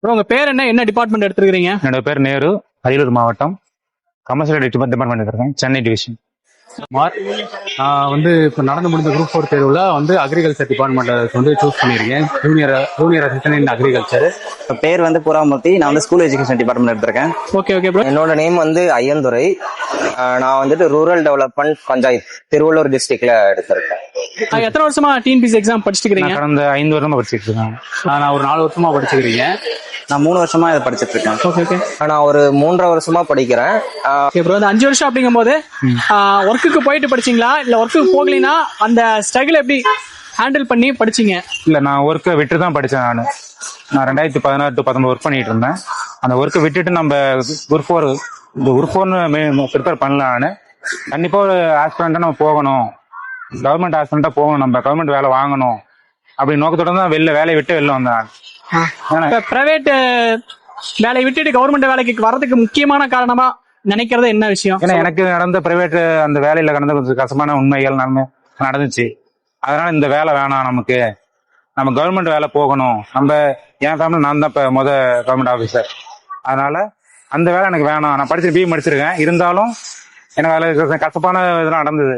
Bro உங்க பேர் என்ன, என்ன டிபார்ட்மெண்ட் எடுத்துருக்கீங்க? என்னோட பேர் நேரு, அரியலூர் மாவட்டம், கமர்ஷியல் டிபார்ட்மெண்ட் இருக்கேன், சென்னை டிவிஷன். நான் வந்து இப்போ நடந்து முடிந்த குரூப் 4 தேர்வில் வந்து அக்ரிகல்ச்சர் டிபார்ட்மெண்ட் வந்து சூஸ் பண்ணியிருக்கேன். ஜூனியர் அசிஸ்டன்ட் இன் அக்ரிகல்ச்சர். பேர் வந்து புறாமூர்த்தி. நான் வந்து ஸ்கூல் எஜுகேஷன் டிபார்ட்மெண்ட் எடுத்திருக்கேன். Okay okay bro. என்னோட நேம் வந்து ஐயந்துரை. நான் வந்துட்டு ரூரல் டெவலப்மெண்ட் பஞ்சாயத்து திருவள்ளூர் டிஸ்ட்ரிக்ட்ல எடுத்திருக்கேன். எத்தனை வருஷமா டிஎன்பிஎஸ்சி எக்ஸாம் படிச்சுட்டு இருக்கீங்க? கடந்த 5 வருஷமா படிச்சுட்டு இருக்கேன். நான் ஒரு 4 வருஷமா படிச்சுக்கிறீங்க. நான் 3 வருஷமா இதை படிச்சுட்டு இருக்கேன். Okay okay. நான் ஒரு 3.5 வருஷமா படிக்கிறேன். Okay bro. இந்த 5 வருஷம் அப்படிங்கும் போது ஒர்க்குக்கு போயிட்டு படிச்சீங்களா இல்ல ஒர்க்குக்கு போகலைன்னா அந்த ஸ்ட்ரகிள் எப்படி ஹேண்டில் பண்ணி படிச்சீங்க? இல்ல, நான் ஒர்க்கை விட்டு தான் படித்தேன். நான் 2016 to 2019 ஒர்க் பண்ணிட்டு இருந்தேன். அந்த ஒர்க்கை விட்டுட்டு நம்ம குரூப் 4 ப்ரிப்பேர் பண்ணலான்னு கண்டிப்பா ஒரு ஆஸ்பிரண்டா நம்ம போகணும், கவர்மெண்ட் ஆஸ்பிரண்டா போகணும், நம்ம கவர்மெண்ட் வேலை வாங்கணும் அப்படி நோக்கத்தோட தான் வேலையை விட்டு வெளில வந்தேன். பிரைவேட் வேலையை விட்டுட்டு கவர்மெண்ட் வேலைக்கு வர்றதுக்கு முக்கியமான காரணமா நினைக்கிறது என்ன விஷயம்? ஏன்னா எனக்கு நடந்த பிரைவேட் அந்த வேலையில கடந்த கொஞ்சம் கஷ்டமான உண்மைகள் நடந்துச்சு. அதனால இந்த வேலை வேணாம், நம்ம கவர்மெண்ட் வேலை போகணும். என் ஃபேமிலி நான் தான் இப்ப கவர்மெண்ட் ஆபீசர். அதனால அந்த வேலை எனக்கு வேணாம். நான் பிஏ முடிச்சிருக்கேன், இருந்தாலும் எனக்கு அதில் கஷ்டமான இதெல்லாம் நடந்தது.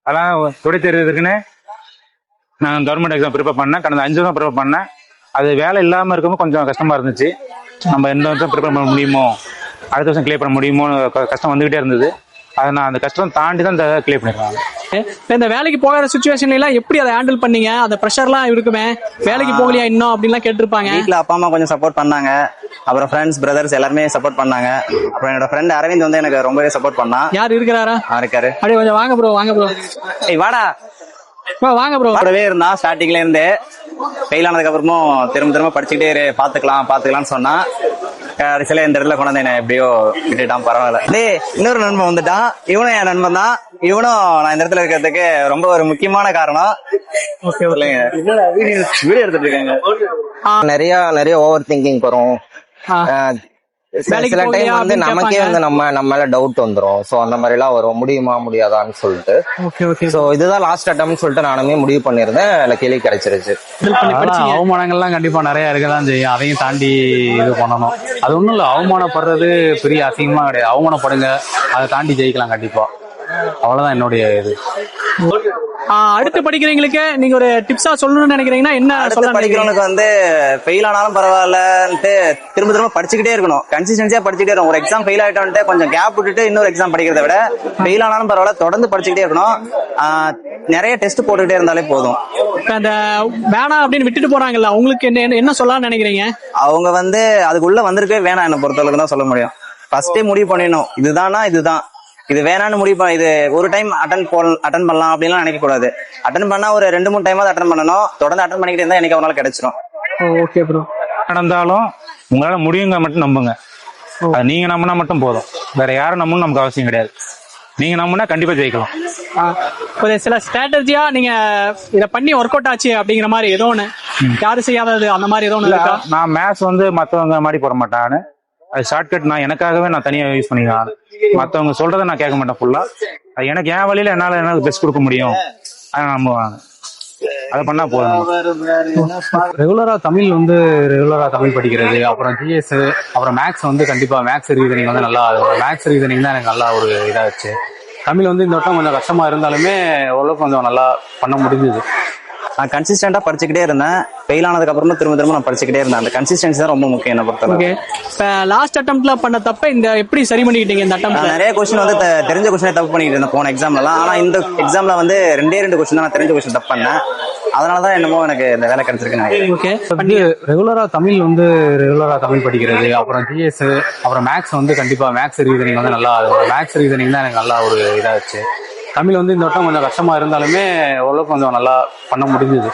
அதெல்லாம் தொழில் தெரியுதுக்குன்னு நான் கவர்மெண்ட் எக்ஸாம் ப்ரிப்பேர் பண்ணேன். கடந்த 5 வருஷம் ப்ரிப்பேர் பண்ணேன். அது வேலை இல்லாமல் இருக்கும்போது கொஞ்சம் கஷ்டமா இருந்துச்சு. நம்ம எந்த வருஷம் ப்ரிப்பேர் பண்ண முடியுமோ, அடுத்த வருஷம் கிளியர் பண்ண முடியுமோ கஷ்டம் வந்துகிட்டே இருந்தது. அதை நான் அந்த கஷ்டம் தாண்டி தான் இந்த கிளியர் பண்ணிருக்காங்க. இந்த வேலைக்கு போகிற சுச்சுவேஷன்ல எல்லாம் எப்படி அதை ஹேண்டில் பண்ணீங்க? அந்த ப்ரெஷர்லாம் இருக்குமே, வேலைக்கு போகலையா இன்னும் அப்படின்லாம் கேட்டிருப்பாங்க. வீட்டில் அப்பா அம்மா கொஞ்சம் சப்போர்ட் பண்ணாங்க. அப்புறம் ஃப்ரெண்ட்ஸ் பிரதர்ஸ் எல்லாருமே சப்போர்ட் பண்ணாங்க. அப்புறம் என்னோட ஃப்ரெண்ட் அரவிந்த் வந்து எனக்கு ரொம்பவே சப்போர்ட் பண்ணா. யார் இருக்கிறாரா? இருக்காரு. அப்படியே கொஞ்சம் வாங்க ப்ரோ. வாடா வாங்க ப்ரோ. கூடவே இருந்தா ஸ்டார்டிங்ல இருந்து. ஃபெயில் ஆனதுக்கு அப்புறமும் திரும்ப படிச்சுக்கிட்டே இரு, பாத்துக்கலாம்னு சொன்னா. கடைசியில இந்த இடத்துல கொண்டாந்து என்ன எப்படியோ விட்டுட்டான். பரவாயில்ல. இன்னொரு நண்பன் வந்துட்டான். இவனும் என் நண்பன் தான். இவனும் நான் இந்த இடத்துல இருக்கிறதுக்கு ரொம்ப ஒரு முக்கியமான காரணம். வீடியோ எடுத்துட்டு இருக்காங்க. நிறைய ஓவர் திங்கிங் வரும். சில டைம் வந்து நமக்கே வந்து நம்ம மேல டவுட் வந்துரும். சோ அந்த மாதிரி எல்லாம் வரும், முடியுமா முடியாதான்னு சொல்லிட்டு. சோ இதுதான் லாஸ்ட் அட்டம்னு சொல்லிட்டு நானுமே முடிவு பண்ணிருந்தேன். இல்ல கேள்வி கிடைச்சிருச்சு. அவமானங்கள்லாம் கண்டிப்பா நிறைய இருக்கதான் செய்யும். அதையும் தாண்டி இது பண்ணணும். அது ஒண்ணும் இல்ல, அவமானப்படுறது பெரிய அசிங்கமா கிடையாது. அவமானப்படுங்க, அதை தாண்டி ஜெயிக்கலாம் கண்டிப்பா. அவ்வளவுதான் என்னுடைய இது. அடுத்து படிக்கிறவங்களுக்கு நீங்க ஒரு டிப்ஸா சொல்லணும்னு நினைக்கிறீங்கன்னா என்ன? அடுத்து படிக்கிறவனுக்கு வந்து ஃபெயில் ஆனாலும் பரவாயில்லன்ட்டு திரும்ப படிச்சுக்கிட்டே இருக்கணும். கன்சிஸ்டன்சியா படிச்சுட்டே இருக்கணும். ஒரு எக்ஸாம் ஃபெயில் ஆயிட்டோம்ட்டு கொஞ்சம் கேப் விட்டுட்டு இன்னொரு எக்ஸாம் படிக்கிறத விட ஃபெயில் ஆனாலும் பரவாயில்ல, தொடர்ந்து படிச்சுக்கிட்டே இருக்கணும். நிறைய டெஸ்ட் போட்டுக்கிட்டே இருந்தாலே போதும். அந்த வேணாம் அப்படின்னு விட்டுட்டு போறாங்கல்ல, உங்களுக்கு என்ன சொல்லலாம்னு நினைக்கிறீங்க? அவங்க வந்து அதுக்குள்ள வந்திருக்கவே வேணாம். என்ன பொறுத்தளவுக்கு தான் சொல்ல முடியும். ஃபர்ஸ்டே முடிவு பண்ணிடணும், இதுதான் இது வேணான்னு முடிவு. இது ஒரு டைம் அட்டன் பண்ணலாம் அப்படின்லாம் நினைக்க கூடாது. அட்டன் பண்ணா ஒரு 2-3 டைமாவது அட்டன் பண்ணணும். தொடர்ந்து அட்டன் பண்ணிக்கிட்டே இருந்தா எனக்கு ஒரு நாள் கிடைச்சிடும். Okay bro. நடந்தாலும் உங்களால முடியுங்க மட்டும் நம்புங்க. அது நீங்க நம்பினா மட்டும் போதும். வேற யாரும் நம்பணும் நமக்கு அவசியம் கிடையாது. நீங்க நம்பினா கண்டிப்பா ஜெயிக்கலாம். ஒரு சில ஸ்ட்ராட்டஜியா நீங்க இதை பண்ணி ஒர்க் அவுட் ஆச்சு அப்படிங்கிற மாதிரி ஏதோ ஒண்ணு யாரும் செய்யாதது அந்த மாதிரி ஏதோ ஒண்ணு இருக்கா? நான் மேத்ஸ் வந்து மத்தவங்க மாதிரி போட மாட்டேன். அது ஷார்ட்கட் எனக்காகவே நான் தனியா யூஸ் பண்ணிக்கலாம். மத்தவங்க சொல்றதை நான் கேட்க மாட்டேன் ஃபுல்லா. அது எனக்கு என் வழியில என்னால பெஸ்ட் கொடுக்க முடியும், அதை நம்புவாங்க. அதை பண்ணா போதும். ரெகுலரா தமிழ் படிக்கிறது, அப்புறம் ஜிஎஸ், அப்புறம் மேக்ஸ் வந்து கண்டிப்பா மேக்ஸ் ரீசனிங் வந்து நல்லா. மேக்ஸ் ரீசனிங் தான் எனக்கு நல்லா ஒரு இதாச்சு. தமிழ் வந்து இந்த வட்டம் கொஞ்சம் கஷ்டமா இருந்தாலுமே ஓரளவுக்கு கொஞ்சம் நல்லா பண்ண முடிஞ்சது. நான் கன்சிஸ்டன்டா படிச்சுக்கிட்டே இருந்தேன். ஃபெயில் ஆனதுக்கு அப்புறமா திரும்ப நான் படிச்சுக்கிட்டே இருந்தேன். அந்த கன்சிஸ்டன்சி தான் ரொம்ப முக்கியம் என்ன பொறுத்தவரை. லாஸ்ட் அட்டெம்ப்ட்ல பண்ண தப்ப இந்த எப்படி சரி பண்ணிக்கிட்டீங்க? இந்த அட்டெம்ப்ட் நிறைய கொஸ்டின் வந்து தெரிஞ்ச கொஸ்டினே தப்பு பண்ணிட்டு இருந்தேன் போன எக்ஸாம்லாம். ஆனா இந்த எக்ஸாம்ல வந்து 2 கொஸ்டின் தான் நான் தெரிஞ்ச கொஸ்டின் தப்பு பண்ணேன். அதனாலதான் என்னமோ எனக்கு இந்த வேலை கிடைச்சிருக்கு. ரெகுலரா தமிழ் படிக்கிறது, அப்புறம் ஜிஎஸ், அப்புறம் மேக்ஸ் வந்து கண்டிப்பா மேக்ஸ் ரீசனிங் வந்து நல்லா. மேக்ஸ் ரீசனிங் தான் எனக்கு நல்லா ஒரு இதாச்சு. தமிழ் வந்து இந்த வட்டம் கொஞ்சம் கஷ்டமா இருந்தாலுமே ஓரளவுக்கு கொஞ்சம் நல்லா பண்ண முடிஞ்சது.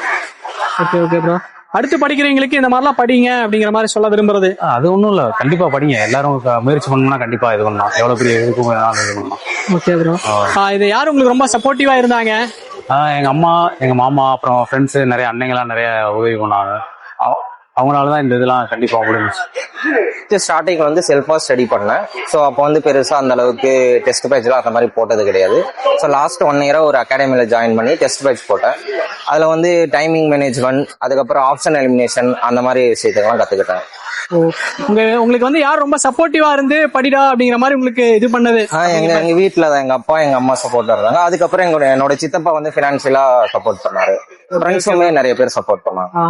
Okay bro. அடுத்து படிக்கிறவங்களுக்கு இந்த மாதிரிலாம் படிங்க அப்படிங்கிற மாதிரி சொல்ல விரும்புறது? அது ஒன்றும் இல்லை, கண்டிப்பா படிங்க. எல்லாரும் முயற்சி பண்ணணும்னா கண்டிப்பா இது பண்ணலாம். எவ்வளவு பெரிய இதுக்கும் இது பண்ணலாம். Okay bro. இது யாரு உங்களுக்கு ரொம்ப சப்போர்ட்டிவா இருந்தாங்க? எங்க அம்மா, எங்க மாமா, அப்புறம் ஃப்ரெண்ட்ஸ், நிறைய அன்னைங்கெல்லாம் நிறைய உதவி பண்ணாங்க. அவங்களாலதான் இந்த இதெல்லாம் கண்டிப்பா முடிஞ்சு. ஸ்டார்டிங் வந்து செல்ஃபா ஸ்டடி பண்ணேன். ஸோ அப்போ வந்து பெருசா அந்த அளவுக்கு டெஸ்ட் பேட்ச்லாம் அந்த மாதிரி போட்டது கிடையாது. ஸோ லாஸ்ட் 1 இயரா ஒரு அகாடமியில ஜாயின் பண்ணி டெஸ்ட் பேட்ச் போட்டேன். அதுல வந்து டைமிங் மேனேஜ்மெண்ட், அதுக்கப்புறம் ஆப்ஷன் எலிமினேஷன், அந்த மாதிரி விஷயத்தெல்லாம் கத்துக்கிட்டேன். உங்களுக்கு வந்து யார் ரொம்ப சப்போர்ட்டிவா இருந்து படிடா அப்படிங்கிற மாதிரி உங்களுக்கு இது பண்ணது? எங்க வீட்டுல தான் எங்க அப்பா எங்க அம்மா சப்போர்ட்டா இருந்தாங்க. அதுக்கப்புறம் என்னோட சித்தப்பா வந்து பினான்சியலா சப்போர்ட் பண்ணாரு. ஃப்ரெண்ட்ஸுமே நிறைய பேர் சப்போர்ட் பண்ணாங்க.